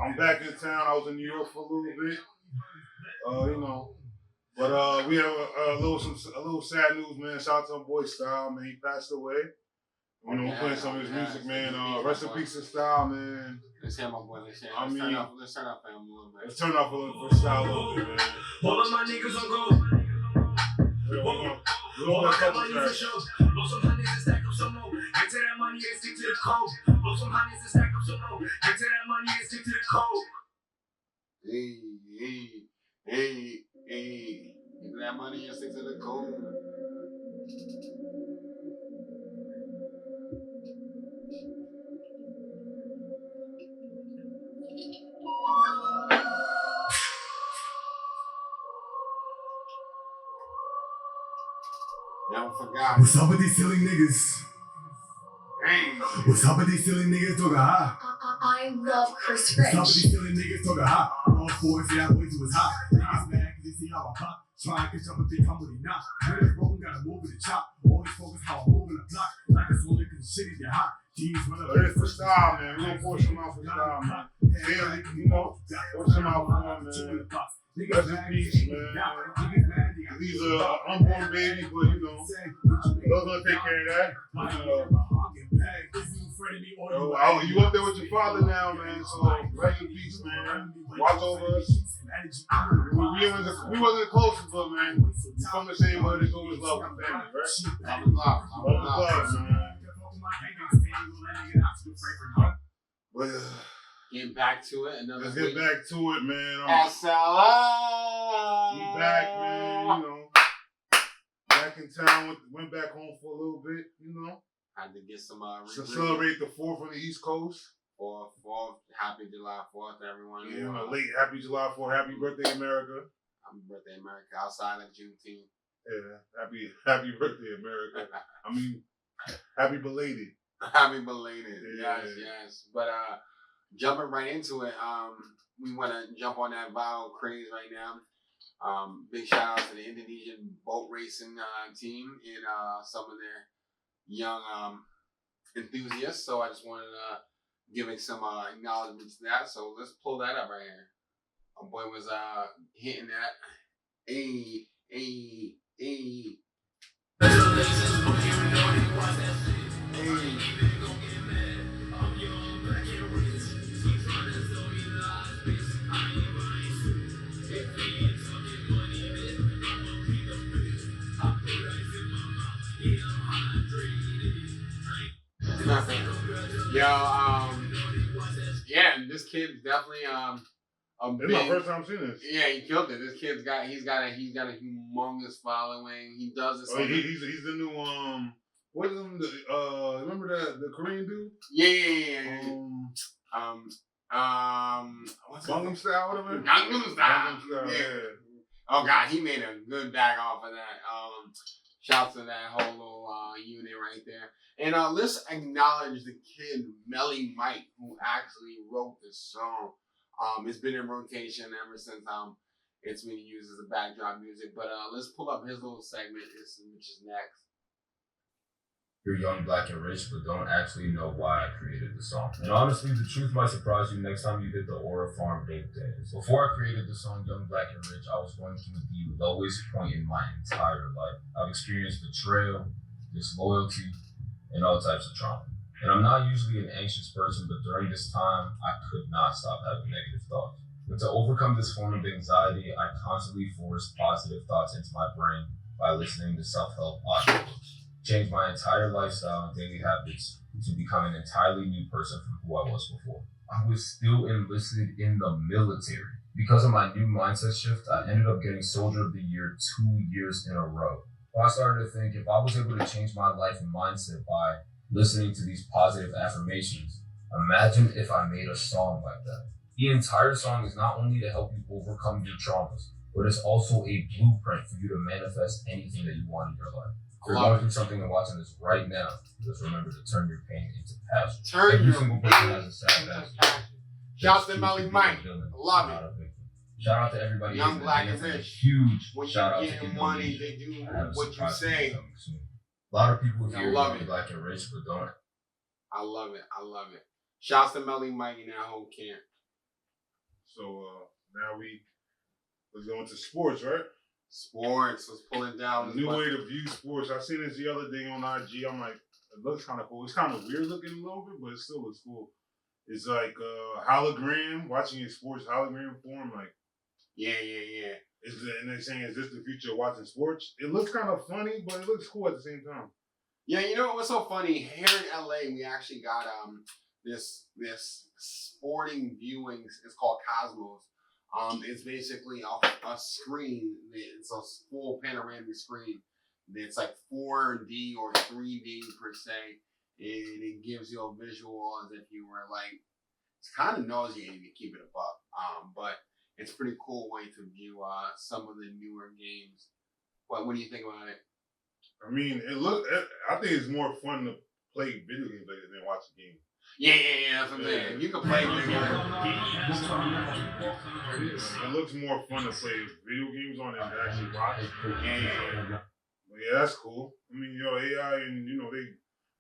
I'm back in town. I was in New York for a little bit. But we have a little sad news, man. Shout out to my boy Style, man. He passed away. We're playing some of his music, man. Rest in peace to Style, man. Let's hear my boy. Let's turn up for him a little bit. Let's turn up for Style a little bit, man. All of my niggas on go. All of my niggas show. Blow some honeys and stack up some more. Get to that money and stick to the code. Blow some honeys and stack up some more. Get to that money and stick to the code. Hey. Get to that money and stick to the code. Never forgot. What's up with these silly niggas? Hey. What's up with these silly niggas talking high? I love Chris What's up with Rich. these silly niggas talking high? All boys, yeah, boys who was hot. Niggas mad cause they see how I pop. Try to catch up but they come with it not. When it's broken, gotta move with the chop. Always focus how I'm moving the block. Like it's only cause shit is get hot. These run up. But it's for Style, man. We're gonna push him out for Style, man. Yeah, push him out for him, man. Rest in peace, man. He's an unborn baby, but those gonna take care of that. You up there with your father now, man. So rest in peace, man. Watch over us. We wasn't close, but man, we from the same mother. There's always love and family, right? Love, man. But Getting back to it. let's get back to it, man. SLI. We back, man. Back in town. Went back home for a little bit. Had to get some To celebrate the 4th on the East Coast. 4th. Happy July 4th, everyone. Yeah, late Happy July 4th. Happy birthday, America. Happy birthday, America. Outside of Juneteenth. Yeah, happy birthday, America. I mean, happy belated. Happy belated. Yeah. Yes. But jumping right into it, we want to jump on that viral craze right now. Big shout out to the Indonesian boat racing team and some of their young enthusiasts. So I just wanted to give some acknowledgement to that. So let's pull that up right here. My boy was hitting that. Hey. Yeah, this kid's definitely It's my first time seeing this. Yeah, he killed it. This kid's got a humongous following. He does this. He's the new what is him? Remember the Korean dude? Yeah. What's Gangnam Style, whatever. Gangnam Style. Yeah. Oh God, he made a good bag off of that. Shouts to that whole little unit right there. And let's acknowledge the kid Melly Mike, who actually wrote this song. It's been in rotation ever since it's been used as a backdrop music. But let's pull up his little segment, which is next. You're young, black, and rich, but don't actually know why I created the song. And honestly, the truth might surprise you next time you hit the Aura Farm Vape Days. Before I created the song Young, Black, and Rich, I was going through the lowest point in my entire life. I've experienced betrayal, disloyalty, and all types of trauma. And I'm not usually an anxious person, but during this time, I could not stop having negative thoughts. And to overcome this form of anxiety, I constantly forced positive thoughts into my brain by listening to self-help audiobooks. Changed my entire lifestyle and daily habits to become an entirely new person from who I was before. I was still enlisted in the military. Because of my new mindset shift, I ended up getting Soldier of the Year 2 years in a row. I started to think if I was able to change my life and mindset by listening to these positive affirmations, imagine if I made a song like that. The entire song is not only to help you overcome your traumas, but it's also a blueprint for you to manifest anything that you want in your life. If you're going through something and watching this right now, just remember to turn your pain into passion. Every single person has a sad past. Shout out to Melly Mike. Love it. Shout out to everybody. Young, black, and rich. Huge when shout out to Indonesia. Money, they do what you say. A lot of people here love are black and rich, but don't. I love it. Shouts to Melly Mike and that whole camp. So now let's go into sports, right? Sports. Let's pull it down. New way to view sports. I seen this the other day on IG. I'm like, it looks kind of cool. It's kind of weird looking a little bit, but it still looks cool. It's like hologram, watching your sports hologram form. Like, yeah. And they're saying, is this the future of watching sports? It looks kind of funny, but it looks cool at the same time. Yeah, you know what's so funny? Here in LA, we actually got this sporting viewing. It's called Cosmos. It's basically a screen. It's a full panoramic screen. It's like 4D or 3D per se, and it gives you a visual as if you were like. It's kind of nauseating to keep it a buck, but it's a pretty cool way to view some of the newer games. What do you think about it? I mean, I think it's more fun to play video games like than watch a game. Yeah, that's what I'm saying. You can play video games. It looks more fun to play video games on than to actually watch. Yeah. But yeah, that's cool. I mean, AI and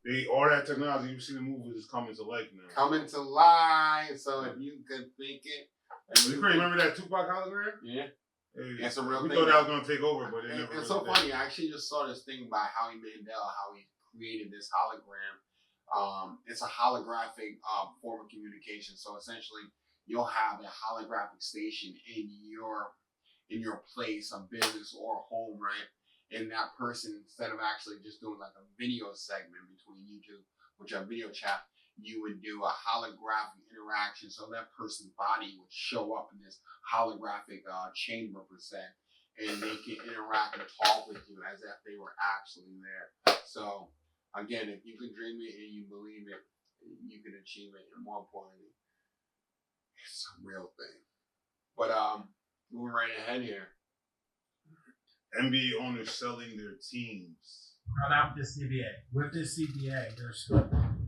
they all that technology you see in the movies is coming to life now. Coming to life. So if you could think it. Remember that Tupac hologram? Yeah. Hey, it's a real we thing. thought that was going to take over, but it never it's so funny. I actually just saw this thing by Howie Mandel, how he created this hologram. It's a holographic form of communication. So essentially, you'll have a holographic station in your place, a business or a home, right? And that person, instead of actually just doing like a video segment between you two, which are video chat, you would do a holographic interaction. So that person's body would show up in this holographic chamber per se, and they can interact and talk with you as if they were actually there. So again, if you can dream it and you believe it, you can achieve it. And more importantly, it's a real thing. But moving right ahead here. NBA owners selling their teams. Not with this CBA. With this CBA,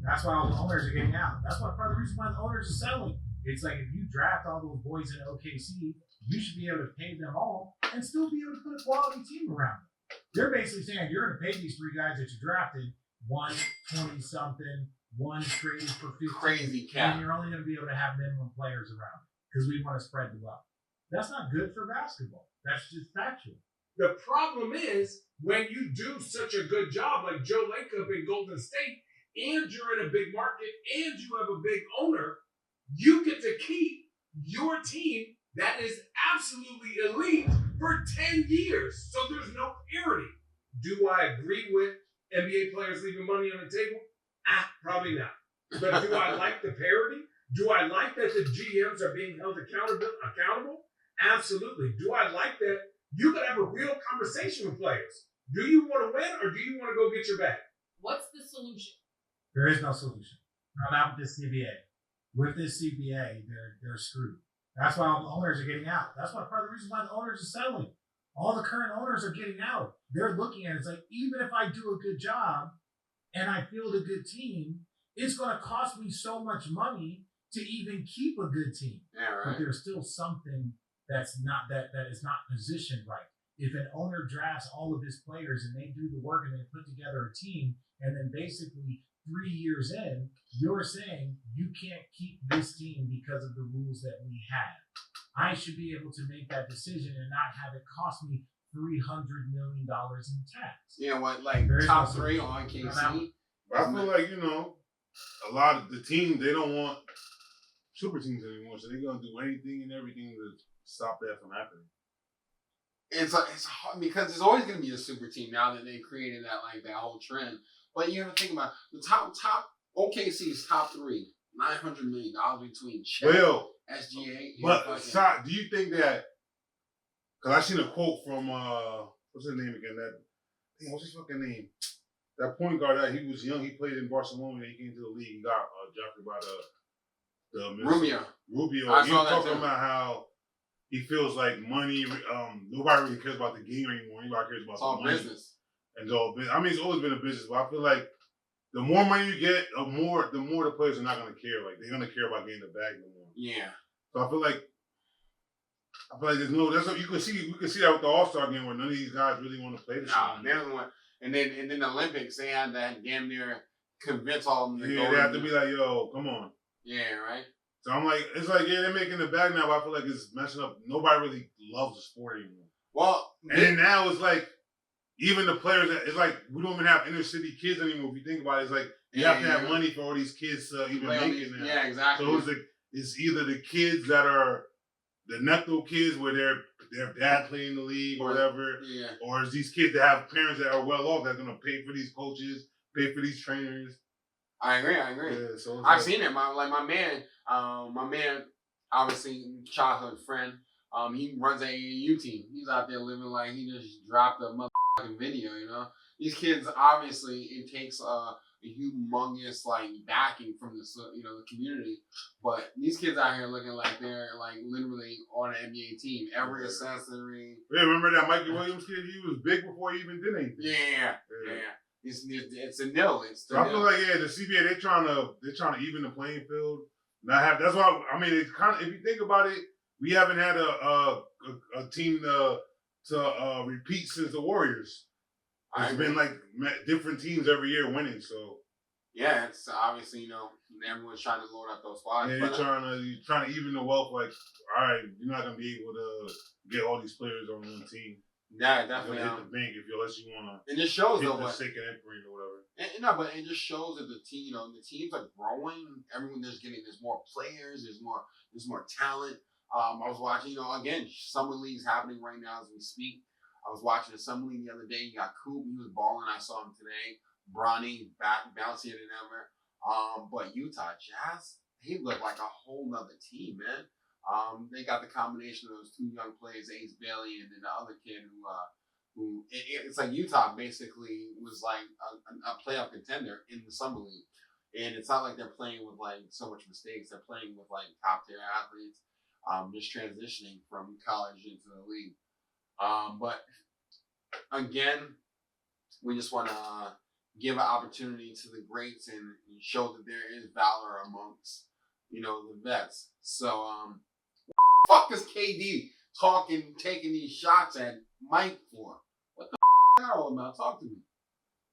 that's why all the owners are getting out. That's part of the reason why the owners are selling. It's like if you draft all those boys in OKC, you should be able to pay them all and still be able to put a quality team around them. They're basically saying you're going to pay these three guys that you drafted, one 20-something, one traded for 50. Crazy cap. And you're only going to be able to have minimum players around because we want to spread the wealth. That's not good for basketball. That's just factual. The problem is when you do such a good job like Joe Lacob in Golden State and you're in a big market and you have a big owner, you get to keep your team that is absolutely elite for 10 years. So there's no parity. Do I agree with NBA players leaving money on the table? Probably not. But do I like the parity? Do I like that the GMs are being held accountable? Absolutely. Do I like that you could have a real conversation with players? Do you want to win or do you want to go get your bag? What's the solution? There is no solution. Not with this CBA. With this CBA, they're screwed. That's why all the owners are getting out. That's why part of the reason why the owners are selling. All the current owners are getting out. They're looking at it. It's like, even if I do a good job and I field a good team, it's going to cost me so much money to even keep a good team. Yeah, right. But there's still something that is not positioned right. If an owner drafts all of his players and they do the work and they put together a team, and then basically 3 years in, you're saying you can't keep this team because of the rules that we have. I should be able to make that decision and not have it cost me $300 million in tax. Yeah, what, like top three on KC? I feel like, a lot of the teams, they don't want super teams anymore, so they're going to do anything and everything to stop that from happening. It's hard because there's always going to be a super team now that they created that whole trend. But you have to think about the top OKC's top three, $900 million between Chet, SGA. But do you think that? Because I seen a quote from what's his name again? What's his fucking name? That point guard that he was young. He played in Barcelona. He came to the league. He got drafted by the Rubio. He was talking about how he feels like money. Nobody really cares about the game anymore. Anybody cares about it's all money. Business. And it's all business. I mean, it's always been a business, but I feel like the more money you get, the more the players are not going to care. Like they're going to care about getting the bag no more. Yeah. So I feel like there's no. That's what you can see. We can see that with the All-Star game where none of these guys really want to play this. They're the one. And then the Olympics, they had that damn near convince all of them to go. They have to be like, yo, come on. Yeah, right. So I'm like, it's like, yeah, they're making it back now, but I feel like it's messing up. Nobody really loves the sport anymore. Well, And then now it's like, even the players, it's like, we don't even have inner city kids anymore. If you think about it, it's like, you have to have money for all these kids to even make it now. Yeah, exactly. So it's either the kids that are the Necto kids where their dad playing the league or whatever, or it's these kids that have parents that are well off that are going to pay for these coaches, pay for these trainers. I agree. Yeah, so I've seen it. My man, obviously childhood friend. He runs an AAU team. He's out there living like he just dropped a motherfucking video. You know, these kids obviously it takes a humongous like backing from the community, but these kids out here looking like they're like literally on an NBA team. Every accessory. Yeah, remember that Mikey Williams kid? He was big before he even did anything. Yeah. It's a nil. So I feel like the CBA they're trying to even the playing field. That's why I mean it's kind of, if you think about it, we haven't had a team to repeat since the Warriors. It's been like different teams every year winning. So yeah, it's obviously everyone's trying to load up those spots. Yeah, you're trying to even the wealth. Like, all right, you're not gonna be able to get all these players on one team. Yeah, definitely. Hit the bank unless you wanna. And it shows hit though the what. second entry or whatever. But it just shows that the team, the teams are growing. There's more players. There's more talent. I was watching, again, summer league's happening right now as we speak. I was watching the summer league the other day. You got Coop, he was balling. I saw him today. Bronny, bouncier than ever. But Utah Jazz, they look like a whole nother team, man. They got the combination of those two young players, Ace Bailey, and then the other kid who it's like Utah basically was like a playoff contender in the summer league. And it's not like they're playing with like so much mistakes. They're playing with like top tier athletes. Just transitioning from college into the league. But again, we just want to give an opportunity to the greats and show that there is valor amongst, the vets. So, fuck is KD taking these shots at Mike for? What the f*** that all about? Talk to me.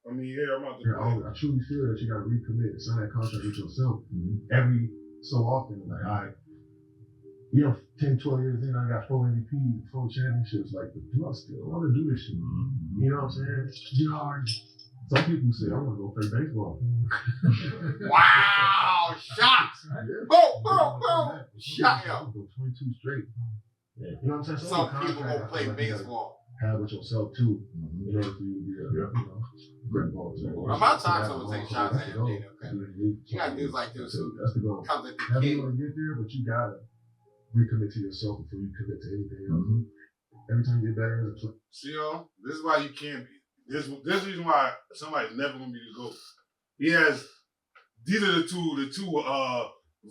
I mean, yeah, I'm about to. I truly feel that you got to recommit and sign that contract with yourself every so often. Like, all right. 10, 12 years in, I got 4 MVPs, 4 championships. Like, do I still want to do this shit? You know what I'm saying? Some people say, I want to go play baseball. Wow! Shots! Yeah. Boom! Shot, yo. Go 22 straight. Yeah. You know what I'm saying? Some people go play baseball. Have with yourself, too. In order for you to be a great ball player. About time someone takes shots at him, okay? You got dudes like this who that's the goal. comes at the Never kid. want to get there, but you got to recommit to yourself before you commit to anything else. Every time you get better as a player. See, this is why you can't be. This is the reason why somebody's never gonna be the GOAT. These are the two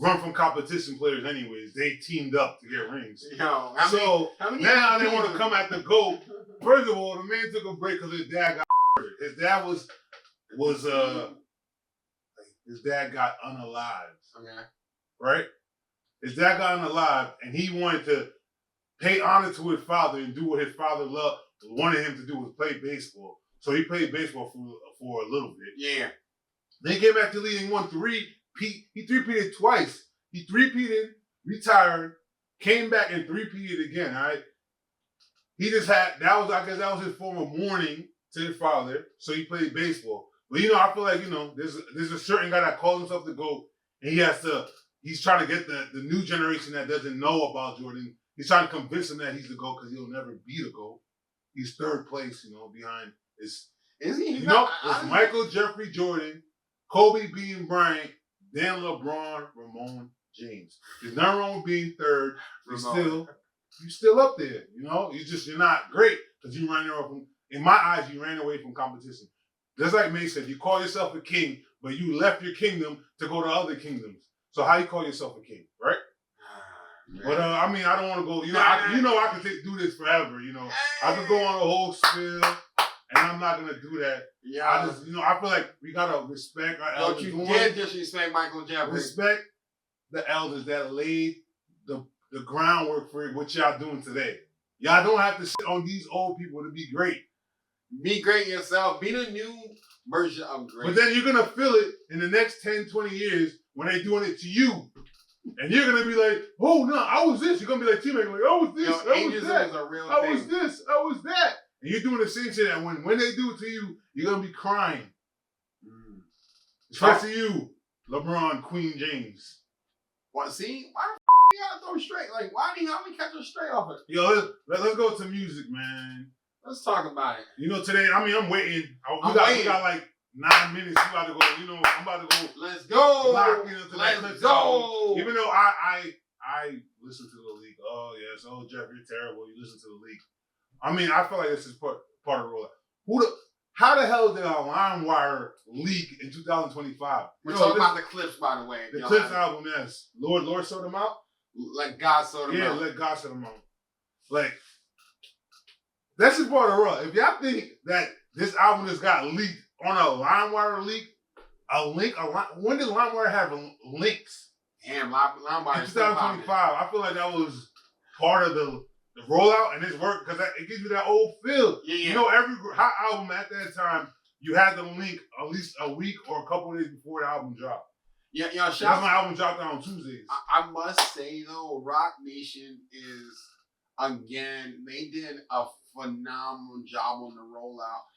run from competition players anyways. They teamed up to get rings. How many now they want to come at the GOAT. First of all, the man took a break because his dad got hurt. His dad his dad got unalived. Okay. Right? His dad got unalived, and he wanted to pay honor to his father and do what his father wanted him to do, was play baseball. So he played baseball for a little bit. Yeah. Then he came back to league and won he three-peated twice. He three-peated, retired, came back and three-peated again, all right? He just had, I guess that was his form of mourning to his father, so he played baseball. But, I feel like, there's a certain guy that calls himself the GOAT, and he's trying to get the new generation that doesn't know about Jordan. He's trying to convince them that he's the GOAT because he'll never be the GOAT. He's third place, behind his. Is he? It's Michael, Jeffrey, Jordan, Kobe, Bean, Bryant, then LeBron, Ramon, James. There's nothing wrong with being third. You're still up there. You're not great because you ran away from. In my eyes, you ran away from competition. Just like May said, you call yourself a king, but you left your kingdom to go to other kingdoms. So how you call yourself a king, right? But I don't want to go. I could do this forever. I could go on a whole spiel, and I'm not gonna do that. Yeah. I just, I feel like we gotta respect our elders. Don't you dare disrespect Michael Jeffrey. Respect the elders that laid the groundwork for what y'all doing today. Y'all don't have to sit on these old people to be great. Be great yourself. Be the new version of great. But then you're gonna feel it in the next 10, 20 years when they're doing it to you. And you're gonna be like, oh no, I was this. You're gonna be like T-Mac, like, I was this, Yo, I was ageism that. is a real I thing. was this, I was that. And you're doing the same shit, and when they do it to you, you're gonna be crying. Especially you, LeBron, Queen James. Well, see, why the you gotta throw straight? Like, why do you have me catch a straight off it? Yo, let's go to music, man. Let's talk about it. You know, today, I mean, I'm waiting. We got like 9 minutes. We about to go. You know, I'm about to go. Let's go. Lock into that Let's Clipse go. album. Even though I listen to the league. Oh yes. Oh Jeff, you're terrible. You listen to the league. I mean, I feel like this is part of the rollout. How the hell did a LimeWire leak in 2025? We're talking about the Clipse, by the way. The Clipse album, yes. Lord sort them out. Let God sort them out. Yeah, let God sort them out. Like, that's just part of the raw. If y'all think that this album just got leaked on a LimeWire leak, when did LimeWire have links? Damn, LimeWire In is still 2025, popping. I feel like that was part of the rollout, and it's work because it gives you that old feel. Yeah. You know, every hot album at that time, you had the link at least a week or a couple of days before the album dropped. Yeah, That's when my album dropped on Tuesdays. I must say though, Rock Nation is again. They did a phenomenal job on the rollout.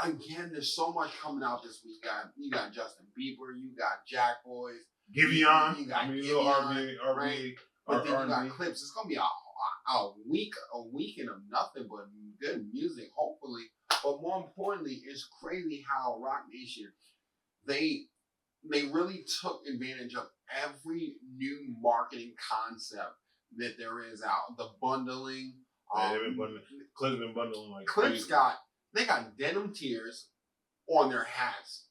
Again, there's so much coming out this week. You got Justin Bieber, you got Jack Boys, Giveon, you got Giveon, RBA, right? But then you got Clipse. It's gonna be a weekend of nothing but good music, hopefully. But more importantly, it's crazy how Rock Nation they really took advantage of every new marketing concept that there is out. The bundling. Clipse been bundling like Clipse they got denim tears on their hats.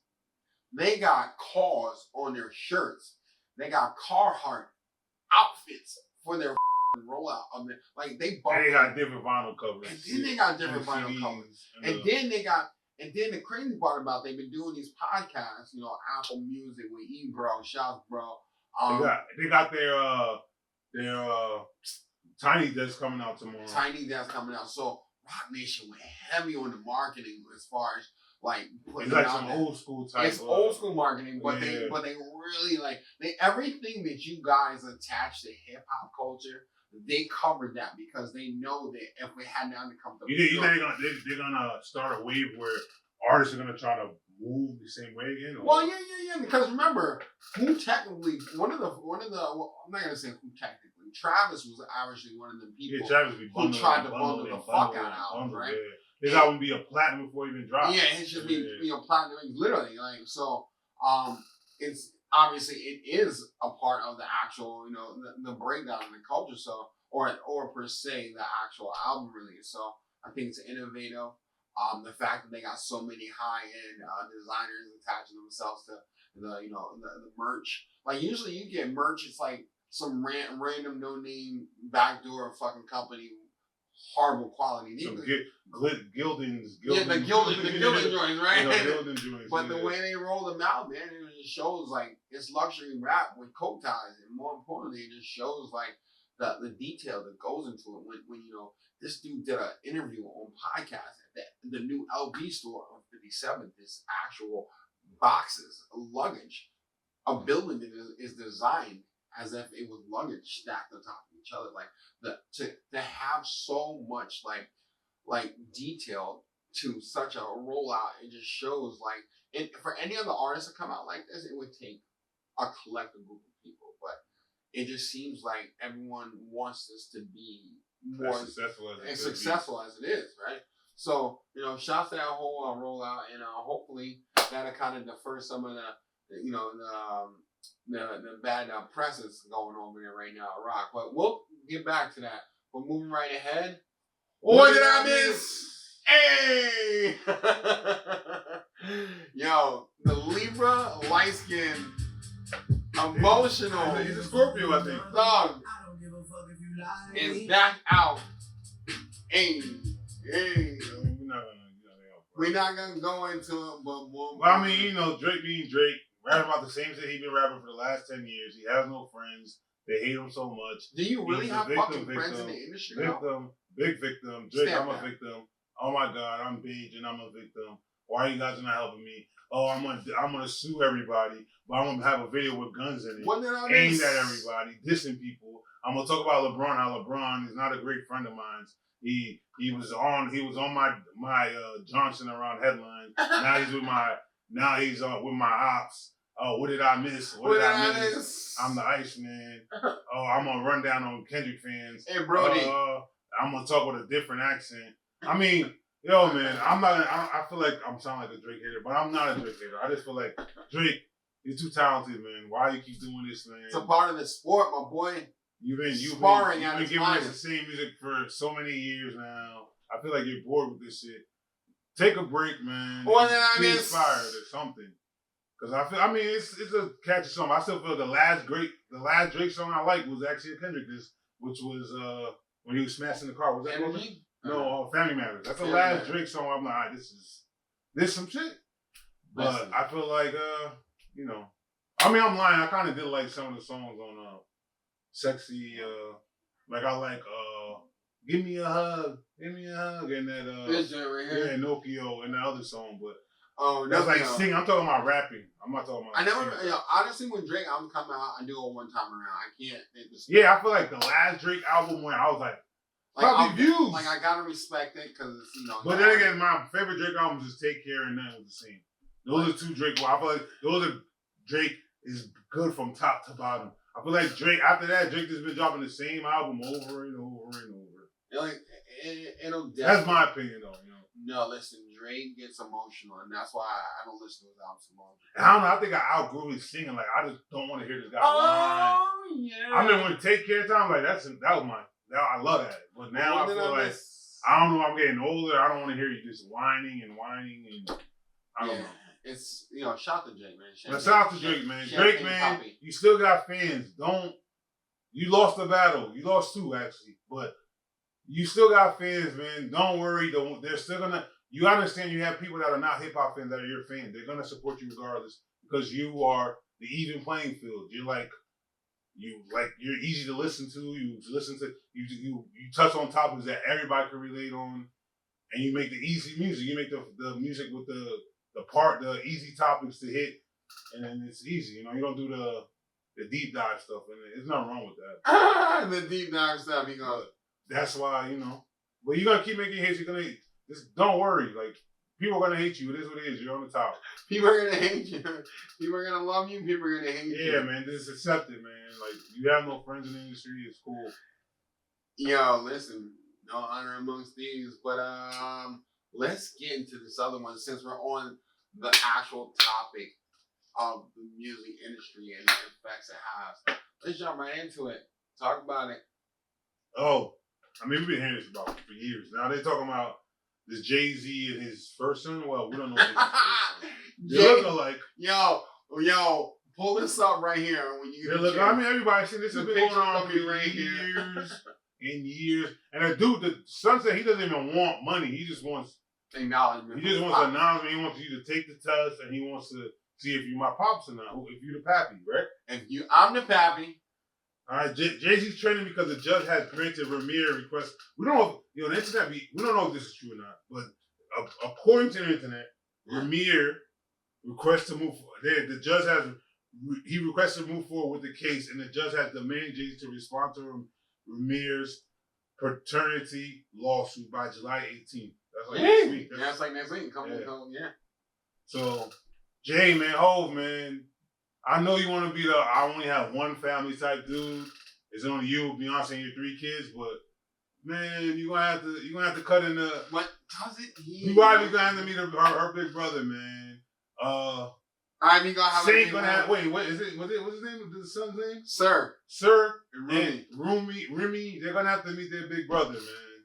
They got cars on their shirts. They got Carhartt outfits for their rollout of it. Like they got different vinyl covers. And then they got different vinyl covers. And then the crazy part about they've been doing these podcasts, you know, Apple Music with Ebro, Shouts Bro. They got their Tiny Desk coming out tomorrow. Tiny Desk coming out. So Rock Nation went heavy on the marketing as far as like putting it's like it some out old school type. It's old school marketing, but yeah. they really like everything that you guys attach to hip hop culture. They covered that because they know that if we had now to come to you think they're gonna start a wave where artists are gonna try to move the same way again? Or? Well, yeah. Because remember, who technically one of the I'm not gonna say who technically. Travis was actually one of the people who tried to bundle the fuck out of albums, right? Yeah. His album be a platinum before it even dropped. Yeah, it should be platinum, literally. Like so, it's obviously it is a part of the actual, you know, the breakdown in the culture. So, or per se the actual album release. So I think it's innovative. The fact that they got so many high-end designers attaching themselves to the merch. Like usually you get merch, it's like some random no-name backdoor fucking company, horrible quality. Some gildings. Yeah, the gilding joints, right? Gilding joints. But the way they roll them out, man, it just shows like it's luxury rap with coat ties, and more importantly, it just shows like the detail that goes into it. When you know this dude did an interview on podcast at the new LB store on 57th. This actual boxes, luggage, a building that is designed as if it was luggage stacked on top of each other. Like to have so much like detail to such a rollout, it just shows like for any other artist to come out like this, it would take a collective group of people. But it just seems like everyone wants this to be more successful as it is, right? So, you know, shouts to that whole rollout, and hopefully that'll kind of defer some of the bad presses going over there right now at Rock. But we'll get back to that. But moving right ahead. What did I miss? Hey! Yo, the Libra light skin, emotional. He's a Scorpio, I think. Thug is back out. Hey. We're not gonna go into it, but I mean, you know, Drake being Drake, rapping about the same shit he's been rapping for the last 10 years. He has no friends. They hate him so much. Do you really have fucking friends in the industry? Big victim. Drake, I'm a victim. Oh my God, I'm beige and I'm a victim. Why are you guys not helping me? Oh, I'm gonna sue everybody, but I'm gonna have a video with guns in it, What did I aimed miss? at everybody, dissing people. I'm gonna talk about LeBron. How LeBron is not a great friend of mine. He was on my Johnson around headline. Now he's with my ops. Oh, what did I miss? What did I miss? I'm the Iceman. Oh, I'm gonna run down on Kendrick fans. Hey, Brody. I'm gonna talk with a different accent. I mean, yo, man, I feel like I'm sounding like a Drake hater, but I'm not a Drake hater. I just feel like Drake, you're too talented, man. Why you keep doing this, man? It's a part of the sport, my boy. You've been giving us the same music for so many years now. I feel like you're bored with this shit. Take a break, man. What did I Be miss? inspired or something. Cause it's a catchy song. I still feel the last Drake song I liked was actually a Kendrick diss, which was when he was smashing the car. Was that Energy? No, Family Matters. That's the Family last Matters. Drake song. I'm like, this is some shit. But Listen. I feel like I mean, I'm lying. I kind of did like some of the songs on Sexy. Like I like Give Me a Hug, and that This joint right here. yeah, Nokia and the other song, but. Oh, That's like no. singing. I'm talking about rapping. I'm not talking about. I never, singing. honestly, when Drake album come out, I do it one time around. I can't. Yeah, I feel like the last Drake album when I was like probably views. Like I gotta respect it because But then again, my favorite Drake albums is Take Care and Nothing Was the Same. Those are two Drake. I feel like those are Drake is good from top to bottom. I feel like Drake after that, Drake just been dropping the same album over and over and over. It'll definitely. That's my opinion, though. No, listen, Drake gets emotional, and that's why I don't listen to his albums so much. I don't know. I think I outgrew his singing. Like I just don't want to hear this guy whine. Yeah. I mean, when Take Care time, like that was I love that. But now I feel like I don't know. I'm getting older. I don't want to hear you just whining and I don't know. It's shout to Drake, man. Shout out to Drake, man. Drake, man, you still got fans. You lost the battle. You lost two actually, but you still got fans, man. Don't worry. They're still gonna. You understand? You have people that are not hip hop fans that are your fans. They're gonna support you regardless because you are the even playing field. You're easy to listen to. You touch on topics that everybody can relate on, and you make the easy music. You make the music with the easy topics to hit, and then it's easy. You don't do the deep dive stuff, and there's nothing wrong with that. The deep dive stuff, That's why but you're gonna keep making hits. You're gonna just don't worry. Like people are gonna hate you. It is what it is. You're on the top. People are gonna hate you. People are gonna love you. People are gonna hate you. Yeah, man. Just accept it, man. Like you have no friends in the industry. It's cool. Yo, listen. No honor amongst thieves, but let's get into this other one since we're on the actual topic of the music industry and the effects it has. Let's jump right into it. Talk about it. Oh, I mean, we've been hearing this about for years. Now they're talking about this Jay-Z and his first son. Well, we don't know. They look alike. Yo, pull this up right here when you. I mean, everybody's seen this has been going on for right years and years. And the son said he doesn't even want money. He just wants acknowledgement. He just wants acknowledgement. He wants you to take the test, and he wants to see if you're my pops or not. If you're the pappy, right? I'm the pappy. All right, Jay-Z's trending because the judge has granted Ramir request. We don't know, the internet. We don't know if this is true or not, but according to the internet, Ramir requests to move. The judge he requests to move forward with the case, and the judge has demanded Jay-Z to respond to Ramir's paternity lawsuit by July 18th. That's like next week. That's like next week. Come on. So, Jay, man, Hov, man. I know you want to be the I only have one family type dude. It's only you, Beyonce, and your 3 kids, but man, you're gonna have to cut in the. What does it? You probably gonna have to meet her big brother, man. I'm gonna have. Saint gonna have. Wait, what is it? What's his name? The son's name? Sir and Rumi. They're gonna have to meet their big brother, man.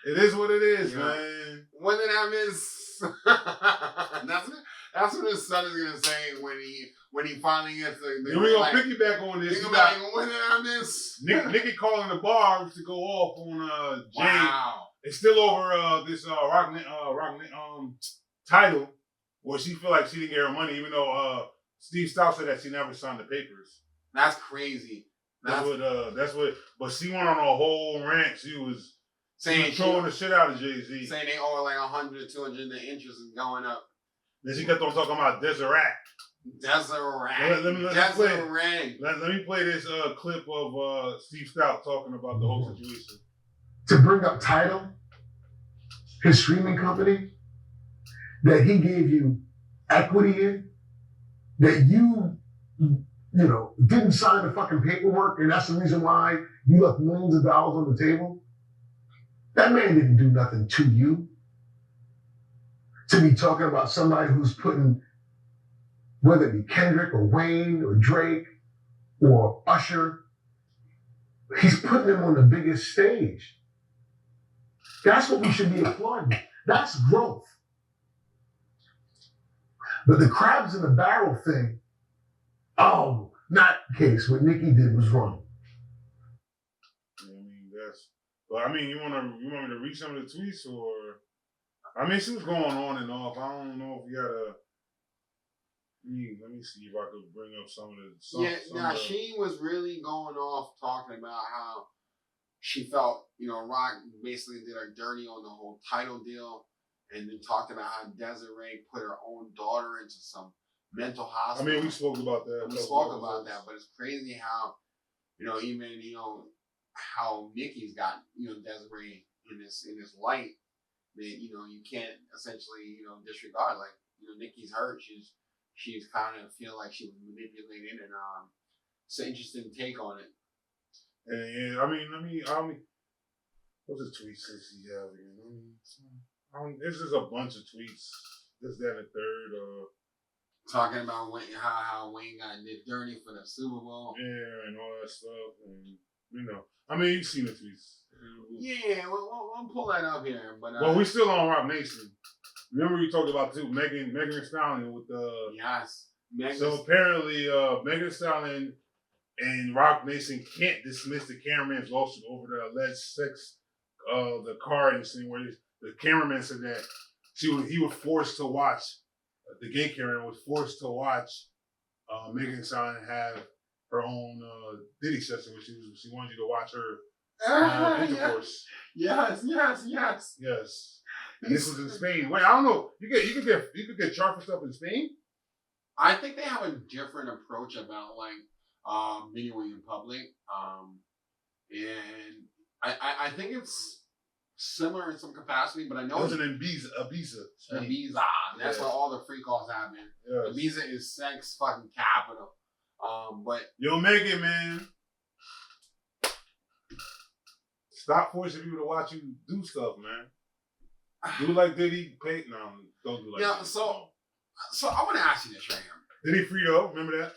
It is what it is, man. When did I miss? That's what his son is gonna say when he finally gets the. We're gonna piggyback on this. When did I miss? Nikki calling the bar to go off on Jay. Wow. It's still over this rock title where she feel like she didn't get her money, even though Steve Stout said that she never signed the papers. That's crazy. That's what. But she went on a whole rant. She was saying trolling the shit out of Jay-Z. saying they owe like 100 or 200 and the interest is going up. Then she kept on talking about Desirat. Desirat. Let me play this clip of Steve Stout talking about the whole situation. To bring up Tidal, his streaming company, that he gave you equity in, that you didn't sign the fucking paperwork, and that's the reason why you left millions of dollars on the table. That man didn't do nothing to you. To be talking about somebody who's putting, whether it be Kendrick or Wayne or Drake or Usher, he's putting them on the biggest stage. That's what we should be applauding. That's growth. But the crabs in the barrel thing, oh, not the case. What Nicki did was wrong. But I mean, you want me to read some of the tweets, or I mean, she was going on and off. I don't know if you gotta. Let me see if I could bring up some of the. She was really going off talking about how she felt, Rock basically did her dirty on the whole title deal, and then talked about how Desirat put her own daughter into some mental hospital. I mean, we spoke about that. We spoke about that, but it's crazy how, even how Nicki's got, Desirat in this light that, you can't essentially, disregard. Like, Nicki's hurt. She's kind of feel like she was manipulated, and it's an interesting take on it. And I mean, what's the tweets that she have again? This is a bunch of tweets. This, that, and the third. Talking about how Wayne got did dirty for the Super Bowl. Yeah, and all that stuff, and I mean, you've seen the tweets. Yeah, we'll pull that up here, but well, we still on Rock Nation. Remember we talked about too Megan Thee Stallion with the yes. So apparently, Megan Thee Stallion and Rock Nation can't dismiss the cameraman's lawsuit over the alleged sex, the car incident where the cameraman said that he was forced to watch. The gay cameraman was forced to watch Megan Thee Stallion have her own Diddy session, where she wanted you to watch her intercourse. Yes. And this was in Spain. Wait, I don't know. You could get charged for stuff in Spain? I think they have a different approach about videoing in public. And I think it's similar in some capacity, but I know it was in Ibiza. Ibiza. That's where all the free calls happen. Yes. Ibiza is sex fucking capital. But yo, Megan, man, stop forcing people to watch you do stuff, man. Do like Diddy. Don't do like. Yeah. Diddy. So I want to ask you this right here. Diddy free though. Remember that?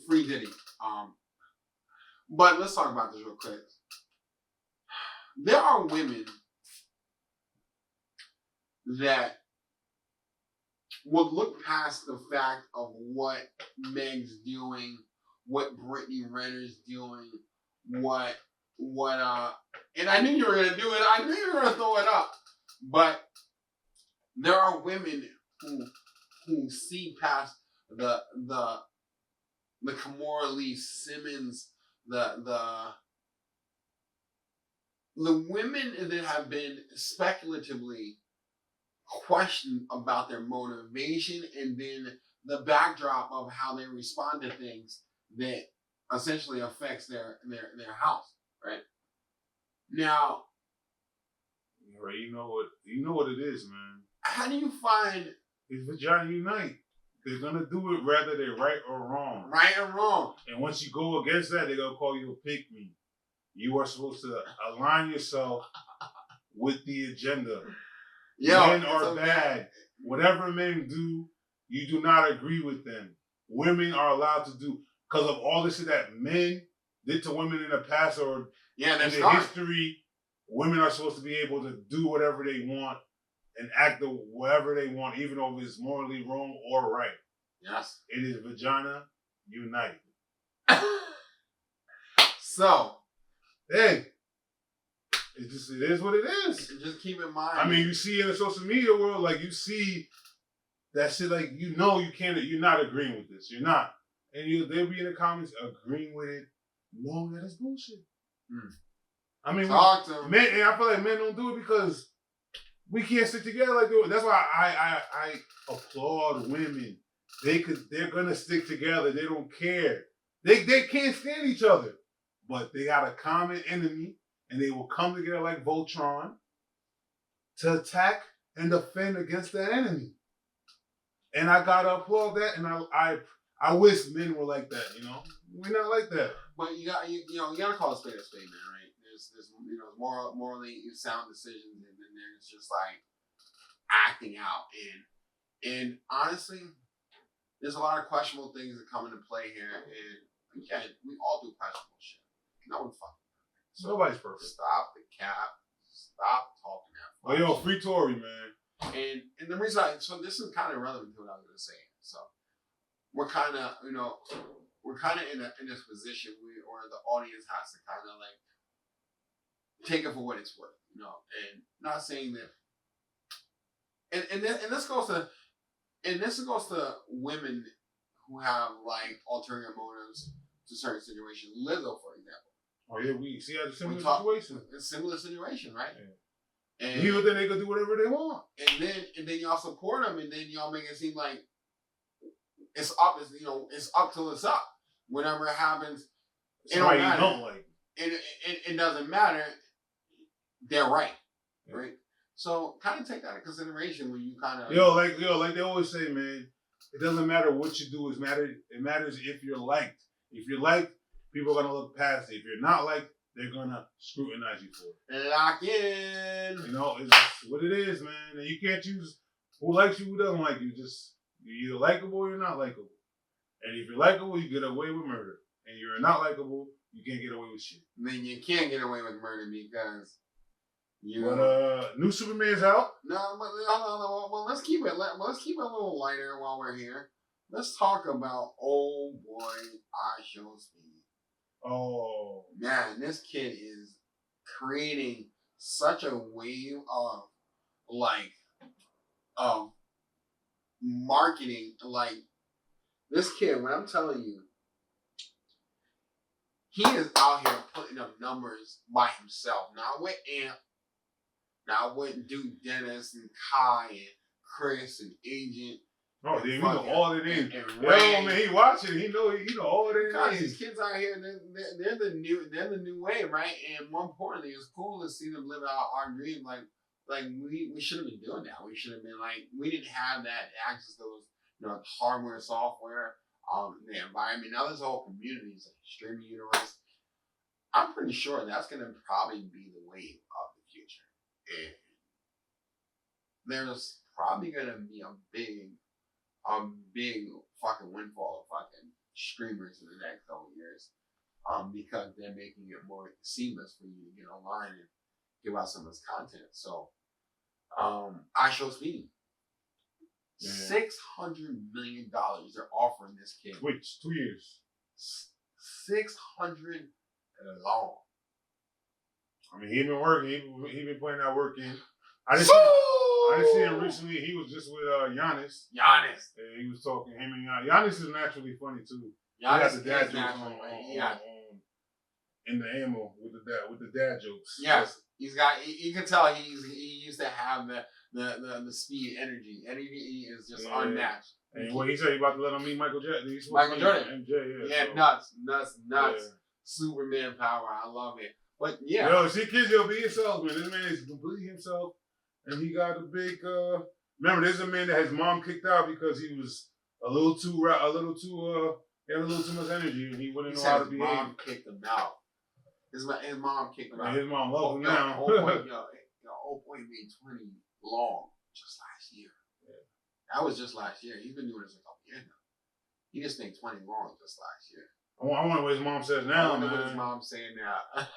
Free Diddy. But let's talk about this real quick. There are women that would look past the fact of what Meg's doing, what Brittany Renner's doing, and I knew you were gonna do it. I knew you were gonna throw it up. But there are women who see past the Kimora Lee Simmons, the women that have been speculatively questioned about their motivation, and then the backdrop of how they respond to things that essentially affects their house, right? Now, right, you know what it is, man. How do you find it's vagina unite? They're gonna do it whether they're right or wrong. Right or wrong. And once you go against that, they're gonna call you a pick me. You are supposed to align yourself with the agenda. Men are bad. Whatever men do, you do not agree with them. Women are allowed to do, because of all this shit that men did to women in the past or in the history, women are supposed to be able to do whatever they want and act whatever they want, even though it's morally wrong or right. Yes. It is vagina unite. So, hey, it is what it is. Just keep in mind. I mean, you see in the social media world, like you see that shit, like you can't, you're not agreeing with this. You're not. And they'll be in the comments agreeing with it, knowing that it's bullshit. I mean, Talk to them. men, and I feel like men don't do it because we can't stick together like that. That's why I applaud women. They're gonna stick together. They don't care. They can't stand each other, but they got a common enemy, and they will come together like Voltron to attack and defend against that enemy. And I gotta applaud that. And I wish men were like that. You know, we're not like that. But you gotta call a spade, man, right? There's morally sound decisions, and then there's just like acting out, and honestly, there's a lot of questionable things that come into play here, and again, we all do questionable shit. No one's fucking perfect. So Nobody's perfect. Stop the cap. Stop talking that. Oh, yo, free Tory, man. And the reason so this is kind of relevant to what I was gonna say. So we're kind of in this position where the audience has to kind of like take it for what it's worth, you know, and not saying that. And this goes to women who have like ulterior motives to certain situations. Lizzo, for example. Oh yeah, we see a similar situation. A similar situation, right? Yeah. And people think they can do whatever they want. And then y'all support them, and then y'all make it seem like it's up. It's up till it's up. Whenever it happens, it don't matter. Don't like. It doesn't matter. They're right, right? So kind of take that into consideration when you kind of like they always say, man. It doesn't matter what you do. It matters if you're liked. If you're liked, people are gonna look past it. If you're not liked, they're gonna scrutinize you for it. Lock in. You know, it's just what it is, man. And you can't choose who likes you, who doesn't like you. You're either likable or you're not likable. And if you're likable, you get away with murder. And you're not likable, you can't get away with shit. Then you can't get away with murder because new Superman's out. No, well, let's keep it. Let's keep it a little lighter while we're here. Let's talk about old boy Ishowspeed. Oh man, this kid is creating such a wave of marketing. Like this kid, when I'm telling you, he is out here putting up numbers by himself. Not with Amp, not with Duke Dennis and Kai and Chris and Agent. Oh, yeah, we know all the names. And man, he watching. He know all the names. These kids out here, they're the new wave, right? And more importantly, it's cool to see them live out our dream. Like we should have been doing that. We should have been we didn't have that access to those, hardware, software, the environment. Now there's a whole community, it's like streaming universe. I'm pretty sure that's gonna probably be the wave of the future. And there's probably gonna be a big fucking windfall of fucking streamers in the next couple of years, because they're making it more seamless for you to get online and give out some of this content. So, Ishowspeed, $600 million they're offering this kid. Which 2 years? 600 long. I mean, he been working. He been putting that work in. I just see him recently. He was just with Giannis. And he was talking him and Giannis is naturally funny too. Giannis the dad jokes in the ammo with the dad jokes. Yes, he's got. You can tell he used to have the speed energy. Energy is just unmatched. And what he said, he about to let him meet Michael Jordan. Michael Jordan. MJ, yeah. Nuts. Yeah. Superman power. I love it. But yeah. Yo, see, kids, be yourself, man. This man is completely himself. And he got a big, remember, there's a man that his mom kicked out because he was he had a little too much energy and he wouldn't know how to behave. His mom kicked him out. His mom kicked him out. His mom loves him now. Old boy made 20 long just last year. Yeah. That was just last year. He's been doing this a couple years now. He just made 20 long just last year. I wonder what his mom says now, man. What his mom's saying now.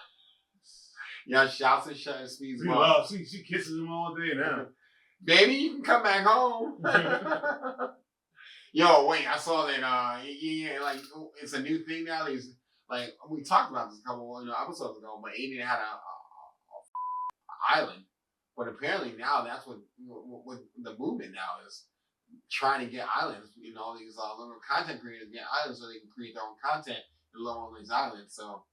Yeah, shouts and Speed's mom. Loves. She kisses him all day now. Baby, you can come back home. Yo, wait, I saw that. It's a new thing now. He's like, we talked about this a couple episodes ago, but Aiden had a island. But apparently now that's what the movement now is, trying to get islands. All these little content creators get islands so they can create their own content and live on these islands. So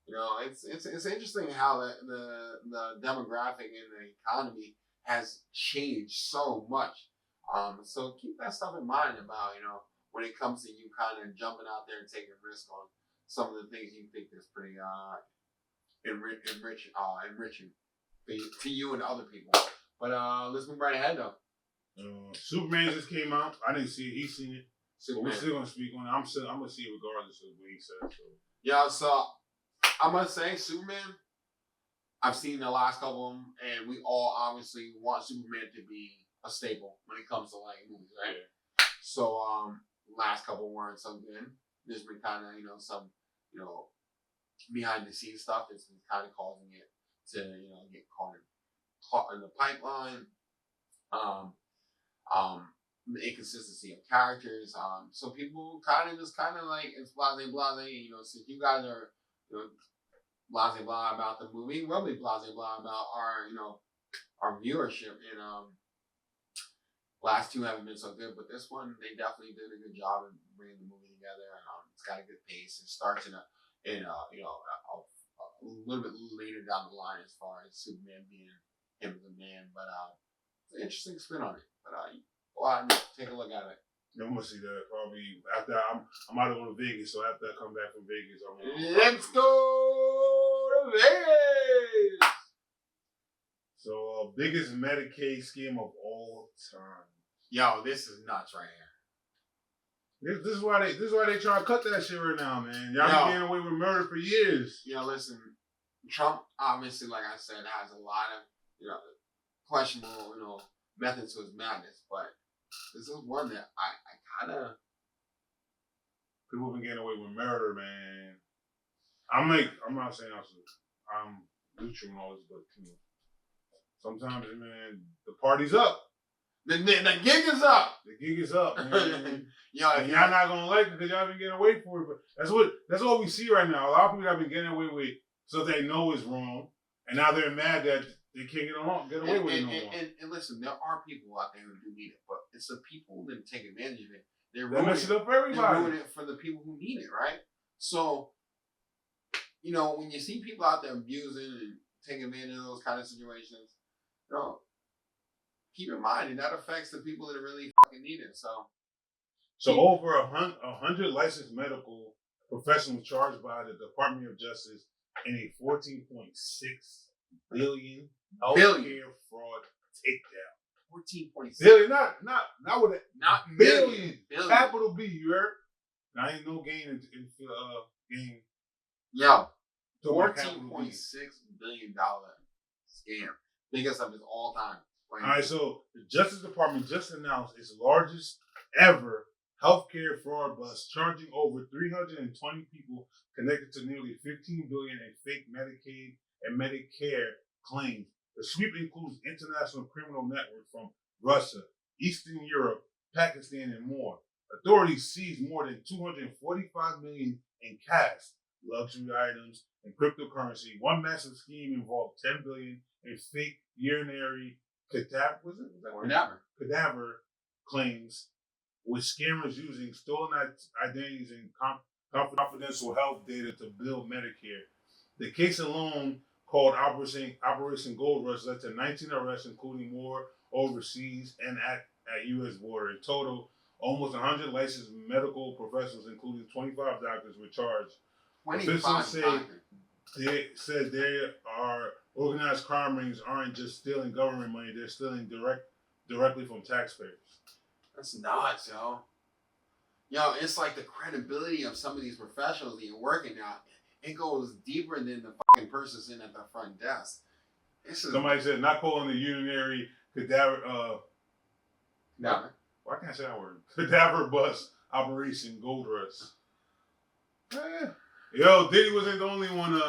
It's interesting how the demographic and the economy has changed so much. So keep that stuff in mind about when it comes to you kind of jumping out there and taking a risk on some of the things you think is pretty enriching to you and other people. But let's move right ahead though. Superman just came out. I didn't see it. He's seen it. But we're Superman. still gonna speak on it. I'm gonna see it regardless of what he says. So. Yeah, so I must say, Superman. I've seen the last couple of them, and we all obviously want Superman to be a staple when it comes to like movies, right? Yeah. So last couple weren't so good. There's been kind of some behind the scenes stuff that's been kind of causing it to get caught in the pipeline. The inconsistency of characters. So people kind of like it's blase. Since you guys are blase blah about the movie, we'll be blase blah about our viewership. And last two haven't been so good, but this one they definitely did a good job of bringing the movie together. It's got a good pace. It starts in a little bit later down the line as far as Superman being him as a man, but it's an interesting spin on it. But go out and take a look at it. I'm gonna see that probably after I'm out to go to Vegas. So after I come back from Vegas, Let's go to Vegas. So biggest Medicaid scheme of all time. Yo, this is nuts right here. This is why they try to cut that shit right now, man. Y'all been getting away with murder for years. Listen, Trump obviously, like I said, has a lot of questionable methods to his madness, but this is one that I kind of. People been getting away with murder, man. I'm not saying I'm neutral and all this, but sometimes, man, the party's up. The gig is up. The gig is up, man. Y'all not gonna like it because y'all been getting away for it. But that's what we see right now. A lot of people have been getting away with so they know it's wrong, and now they're mad that they can't get away with it no more. And listen, there are people out there who do need it, but it's the people that take advantage of it. They're They mess it up for everybody. They're ruining it for the people who need it, right? So, when you see people out there abusing and taking advantage of those kind of situations, keep in mind that affects the people that really fucking need it. So over 100 licensed medical professionals charged by the Department of Justice in a $14.6 billion healthcare fraud takedown. 14.6 billion, not with it, not billion. Billion. Capital B, you heard? I ain't no gain in gain. Yo, $14.6 billion scam, biggest of its all time. All right, so the Justice Department just announced its largest ever healthcare fraud bust, charging over 320 people connected to nearly $15 billion in fake Medicaid and Medicare claims. The sweep includes international criminal networks from Russia, Eastern Europe, Pakistan, and more. Authorities seized more than $245 million in cash, luxury items, and cryptocurrency. One massive scheme involved $10 billion in fake urinary cadaver claims, with scammers using stolen identities and confidential health data to build Medicare. The case alone, called Operation Gold Rush, led to 19 arrests, including more overseas and at U.S. border. In total, almost 100 licensed medical professionals, including 25 doctors, were charged. Officials said there are organized crime rings aren't just stealing government money; they're stealing directly from taxpayers. That's nuts, yo. Yo, it's like the credibility of some of these professionals that you're working out. It goes deeper than the fucking person sitting at the front desk. Somebody said not calling the urinary cadaver. Cadaver. Why can't I say that word? Cadaver bus Operation Gold Rush. Yo, Diddy wasn't the only one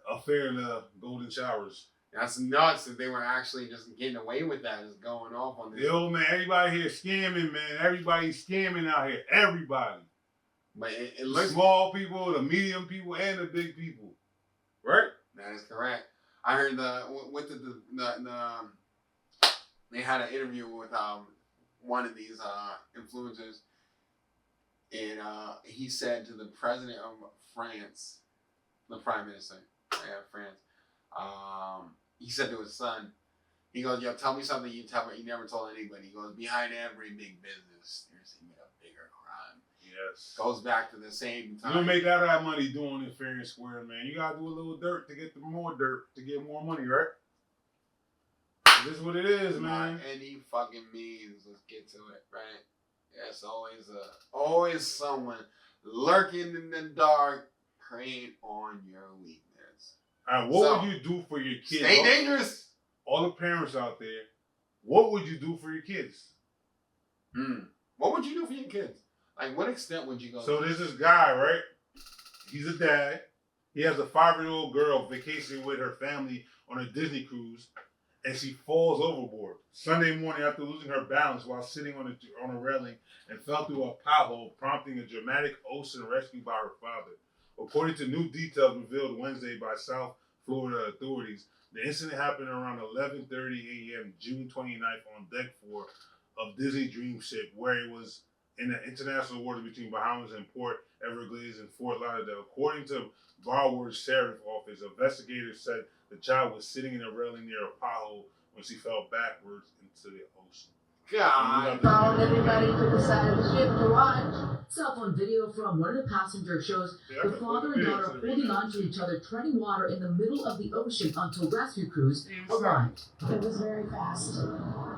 affair in the golden showers. That's nuts that they were actually just getting away with that, just going off on this. Yo, man, everybody here scamming, man. Everybody's scamming out here. Everybody. But it looks small people, the medium people, and the big people. Right? That is correct. I heard they had an interview with one of these influencers, and he said to the president of France the Prime Minister of France. He said to his son, he goes, "Yo, tell me something you never told anybody." He goes, "Behind every big business, there's even a bigger crime." Yes. Goes back to the same time. You don't make that money doing it fair and square, man. You gotta do a little dirt to get more dirt to get more money, right? This is what it is, man. Any fucking means. Let's get to it, right? Yes, always someone lurking in the dark, preying on your weakness. All right, what would you do for your kids? Stay dangerous. All the parents out there, what would you do for your kids? What would you do for your kids? Like, what extent would you go? So there's this guy, right? He's a dad. He has a 5-year-old girl vacationing with her family on a Disney cruise, and she falls overboard Sunday morning after losing her balance while sitting on a railing and fell through a pothole, prompting a dramatic ocean rescue by her father. According to new details revealed Wednesday by South Florida authorities, the incident happened around 11:30 a.m. June 29th on deck 4 of Disney Dream Ship, where it was in the international waters between Bahamas and Port Everglades and Fort Lauderdale. According to Broward's Sheriff Office, investigators said the child was sitting in a railing near a pothole when she fell backwards into the ocean. God. Followed everybody to the side of the ship to watch. Cell phone video from one of the passengers shows the father and daughter holding on to each other, treading water in the middle of the ocean until rescue crews arrived. It was very fast.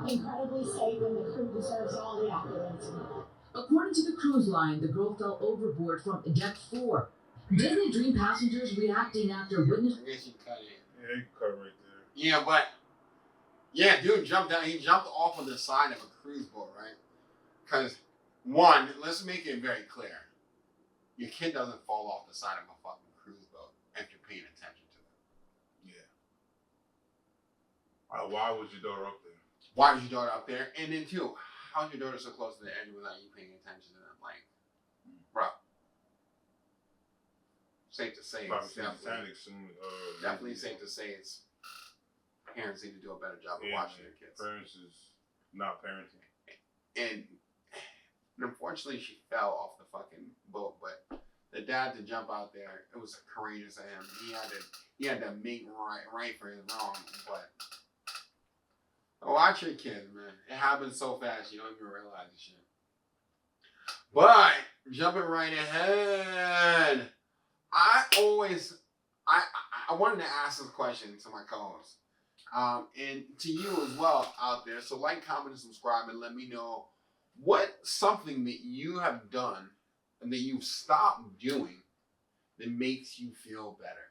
Incredibly safe, and the crew deserves all the accolades. According to the cruise line, the girl fell overboard from deck 4. Disney Dream passengers reacting after witness. I guess you cut it. Yeah, you cut right there. Yeah, but dude jumped down. He jumped off of the side of a cruise boat, right? Because one, let's make it very clear: your kid doesn't fall off the side of a fucking cruise boat if you're paying attention to it. Yeah. Why was your daughter up there? Why was your daughter up there? And then two, how's your daughter so close to the edge without you paying attention to them? Like, bro. Safe to say, Probably it's definitely safe to say it's parents need to do a better job of watching their kids. Parents is not parenting. And unfortunately, she fell off the fucking boat. But the dad to jump out there, it was courageous of him. He had to make right for his wrong. But watch your kids, man. It happens so fast you don't even realize the shit. But jumping right ahead. I wanted to ask this question to my co-host, and to you as well out there. So like, comment, and subscribe, and let me know what something that you have done and that you've stopped doing that makes you feel better.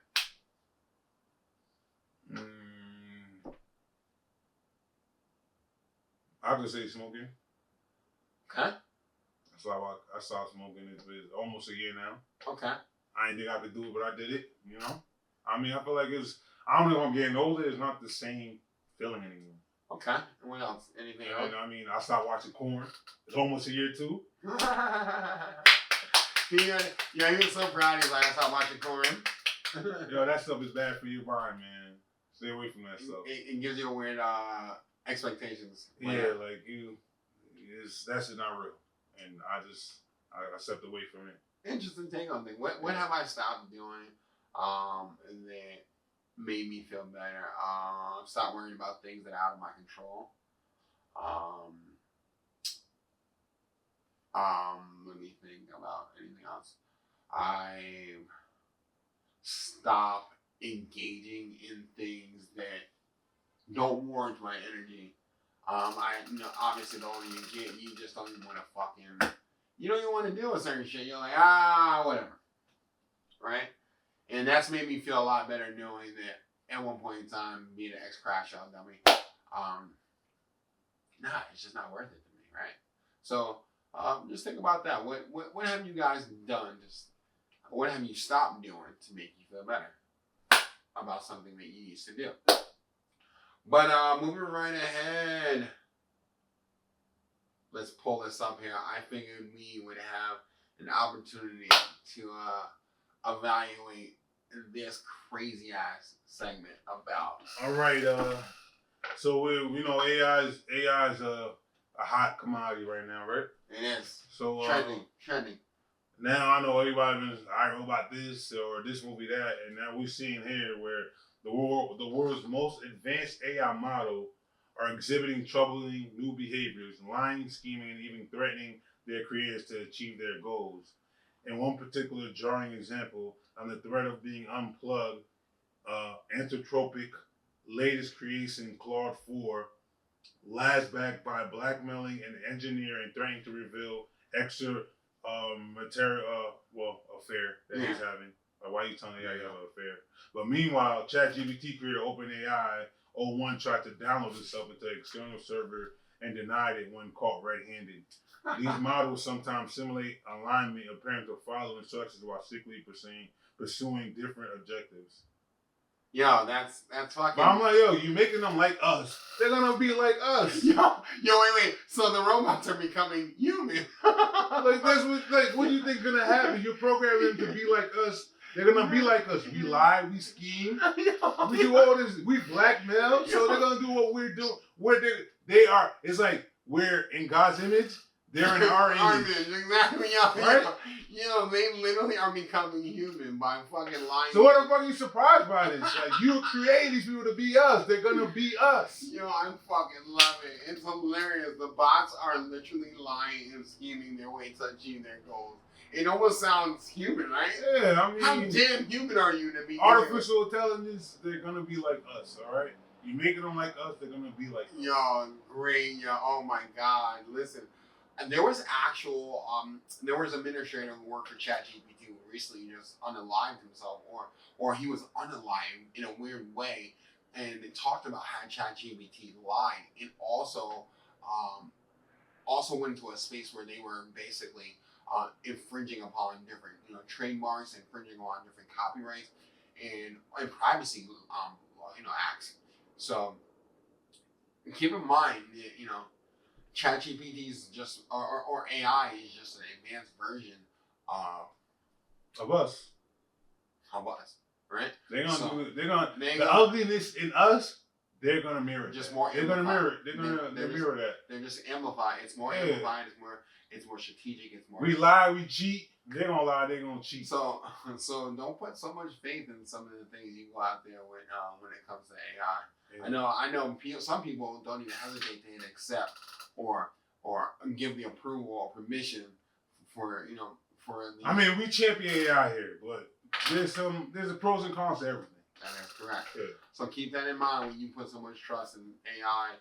I could say smoking. Okay. So I stopped smoking. It's almost a year now. Okay. I didn't think I could do it, but I did it, you know? I mean, I feel like I don't know if I'm getting older, it's not the same feeling anymore. Okay. And what else? Anything else? I mean, I stopped watching porn. It's almost a year too. You're so proud of you, like, I stopped watching porn. Yo, that stuff is bad for your mind, man. Stay away from that stuff. It gives you weird expectations. Yeah, like that's just not real. And I stepped away from it. Interesting take on things. What have I stopped doing that made me feel better? Stop worrying about things that are out of my control. Let me think about anything else. I stop engaging in things that don't warrant my energy. Obviously the older you get, you just don't even want to fucking. You don't even want to do a certain shit. You're like, whatever. Right? And that's made me feel a lot better knowing that at one point in time, being an ex-crash out dummy, it's just not worth it to me, right? So, just think about that. What have you guys done? What have you stopped doing to make you feel better about something that you used to do? But moving right ahead. Let's pull this up here. I figured we would have an opportunity to evaluate this crazy ass segment about. All right. So we know AI's a hot commodity right now, right? It is. So trending. now I know everybody been I wrote about this or this movie that, and now we're seeing here where the world's most advanced AI model are exhibiting troubling new behaviors, lying, scheming, and even threatening their creators to achieve their goals. In one particular jarring example, on the threat of being unplugged, Anthropic latest creation Claude 4 lies back by blackmailing an engineer and threatening to reveal extra material, affair that he's having. Why you telling AI you have an affair? But meanwhile, ChatGPT creator OpenAI 01 tried to download itself into an external server and denied it when caught red-handed. These models sometimes simulate alignment, appearing to follow instructions while secretly pursuing different objectives. Yo, that's fucking. But I'm like, yo, you making them like us. They're gonna be like us. Yo, wait. So the robots are becoming human. Like that's what do you think gonna happen? You program them to be like us. They're gonna be like us. We lie, we scheme, we do all this. We blackmail, so they're gonna do what we're doing. They are. It's like we're in God's image. They're in our image. Exactly. Right? They literally are becoming human by fucking lying. So what the fuck are you surprised by this? Like you created these people to be us. They're gonna be us. Yo, I fucking love it. It's hilarious. The bots are literally lying and scheming their way to achieve their goals. It almost sounds human, right? Yeah, I mean, how damn human are you to be? Artificial intelligence, they're gonna be like us, all right? You making them like us, they're gonna be like us. Yo, great. Yo, oh my God. Listen, and there was an administrator who worked for ChatGPT who recently just unalived himself, or he was unalived in a weird way, and it talked about how ChatGPT lied, and also went into a space where they were basically infringing upon different trademarks, infringing on different copyrights, and privacy acts. So keep in mind that ChatGPT is just or AI is just an advanced version of us. Right? They're gonna the ugliness in us. They're gonna mirror it. Just more. They're gonna mirror it. They're gonna mirror that. They're just amplified. It's more amplified. It's more strategic. It's more. We lie. We cheat. They're gonna lie. They're gonna cheat. So don't put so much faith in some of the things you go out there when it comes to AI. Yeah. I know. Some people don't even hesitate to hit accept or give the approval or permission for the. I mean, we champion AI here, but there's a pros and cons to everything. That is correct. Yeah. So keep that in mind when you put so much trust in AI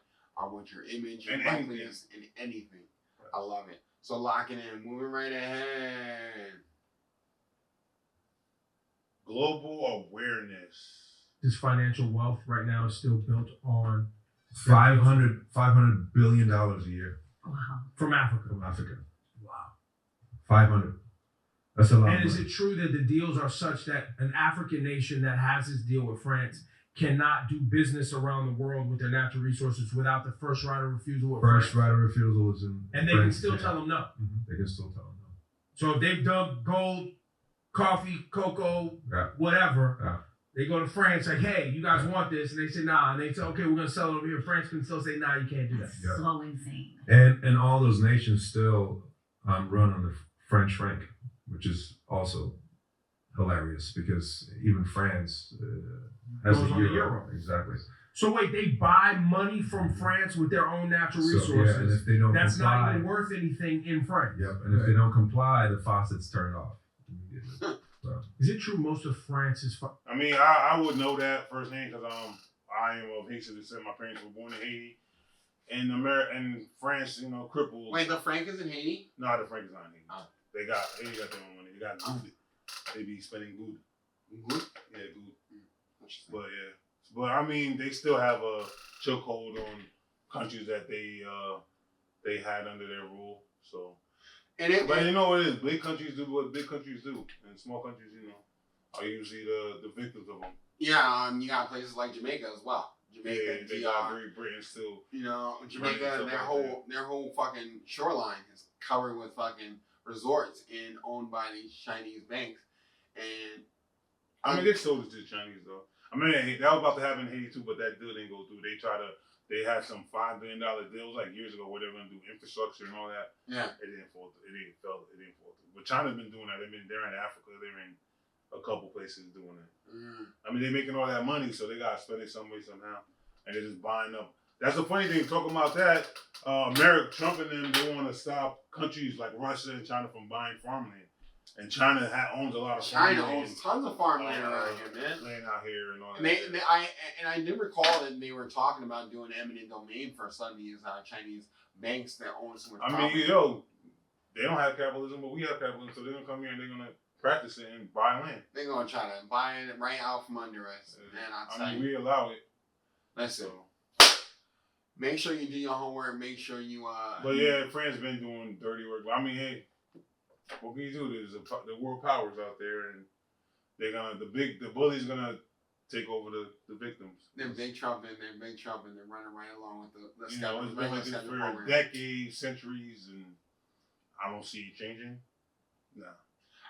with your image and likeness and anything. Right. I love it. So locking in, moving right ahead. Global awareness. This financial wealth right now is still built on $500 billion a year. Wow. From Africa. Wow. 500. That's a lot. And is it true that the deals are such that an African nation that has this deal with France cannot do business around the world with their natural resources without the first right of refusal with France? First right of refusal is in and they France, can still tell them no. Mm-hmm. They can still tell them no. So if they've dug gold, coffee, cocoa, whatever, they go to France like, hey, you guys want this? And they say, nah. And they say, okay, we're going to sell it over here. France can still say, nah, you can't do that. So insane. And all those nations still run on the French franc, which is also hilarious because even France has a euro. Exactly. So wait, they buy money from France with their own natural resources. And if they don't that's comply, not even worth anything in France. Yep. And if they don't comply, the faucet's turned off. So. Is it true most of France is? I mean, I would know that firsthand because I am of Haitian descent. My parents were born in Haiti, and France, crippled. Wait, the franc is in Haiti? No, the franc is not in Haiti. Oh. Haiti got their own money. They got Gouda. They be spending Gouda. Good? Yeah, Gouda. But I mean, they still have a chokehold on countries that they had under their rule. So. But you know what it is? Big countries do what big countries do, and small countries, are usually the victims of them. Yeah, you got places like Jamaica as well. Jamaica, they got Great Britain still. Jamaica, their whole fucking shoreline is covered with fucking resorts and owned by these Chinese banks. And I mean, they sold it to the Chinese though. I mean, that was about to happen in Haiti too, but that deal didn't go through. they had some $5 billion deals like years ago where they were gonna do infrastructure and all that. Yeah. It didn't fall through. It didn't fall through. But China's been doing that. They're in Africa. They're in a couple places doing it. I mean, they're making all that money, so they gotta spend it some way somehow, and they're just buying up. That's the funny thing. Talking about that, America, Trump and them, they want to stop countries like Russia and China from buying farmland, and China owns a lot of China farmland. owns tons of farmland around here, man. Land out here and all And that. I did recall that they were talking about doing eminent domain for some of these Chinese banks that own so much property. They don't have capitalism, but we have capitalism, so they're gonna come here and they're gonna practice it and buy land. They're gonna try to buy it right out from under us, and we allow it. Listen, make sure you do your homework. Make sure you. But yeah, France been doing dirty work. I mean, hey, what can you do? There's the world powers out there, and they're gonna the bully's gonna take over the victims. They're big trumping. They're running right along with the It's been like this for decades, centuries, and I don't see it changing. No.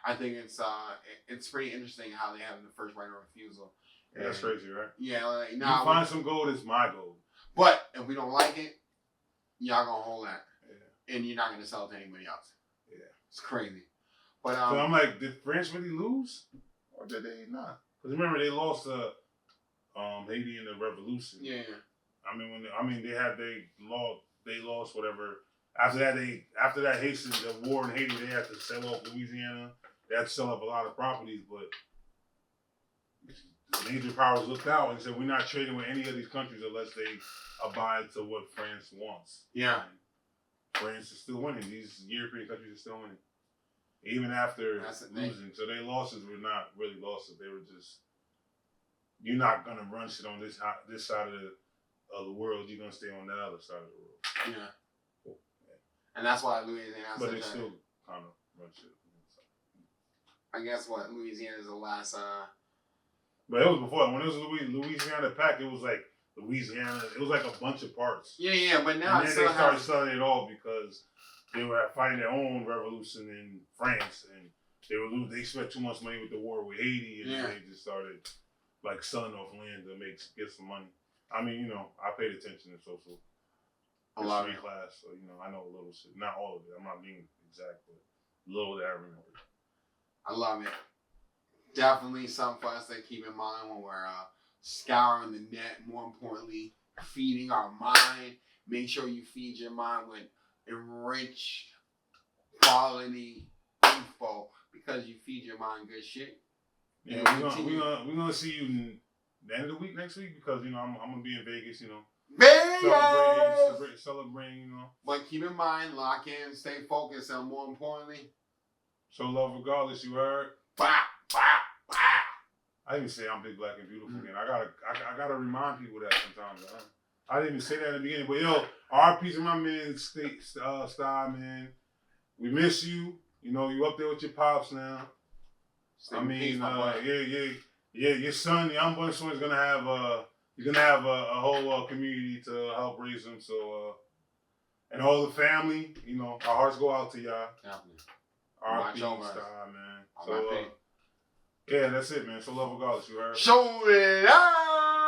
I think it's pretty interesting how they have the first right of refusal. Yeah, that's crazy, right? Yeah, like, you find some gold, it's my gold. But if we don't like it, y'all gonna hold that, and you're not gonna sell it to anybody else. Yeah, it's crazy. But so I'm like, did France really lose, or did they not? Because remember they lost Haiti in the revolution. Yeah. They lost whatever. After that Haitian the war in Haiti, they had to sell off Louisiana. They had to sell off a lot of properties, but the major powers looked out and said, we're not trading with any of these countries unless they abide to what France wants. Yeah. And France is still winning. These European countries are still winning. Even after losing. So their losses were not really losses. They were just, you're not going to run shit on this side of the world. You're going to stay on the other side of the world. Yeah. And that's why Louisiana. But they still kind of run shit. I guess what Louisiana is the last. But it was before when it was Louisiana Pact. It was like Louisiana. It was like a bunch of parts. Yeah. But now and then they started selling it off because they were fighting their own revolution in France, and they spent too much money with the war with Haiti, and they just started like selling off land to get some money. I mean, I paid attention to social. A lot of class, so I know a little shit. Not all of it. I'm not being exact, but a little that I remember. I love it. Definitely something for us to keep in mind when we're scouring the net. More importantly, feeding our mind. Make sure you feed your mind with enriched quality info because you feed your mind good shit. Yeah, we're gonna see you the end of the week next week because I'm gonna be in Vegas. Celebrating, But keep in mind, lock in, stay focused, and more importantly, show love regardless. You heard? Bah. I didn't say I'm big, black, and beautiful again. I gotta remind people that sometimes. I didn't even say that in the beginning. But RP's my man, Star, man. We miss you. You up there with your pops now. Your son, your unborn son, is gonna have you're gonna have a whole community to help raise them. So, and all the family, our hearts go out to y'all. RP Star, man. So, yeah, that's it, man. So love regardless. You heard? Show it out.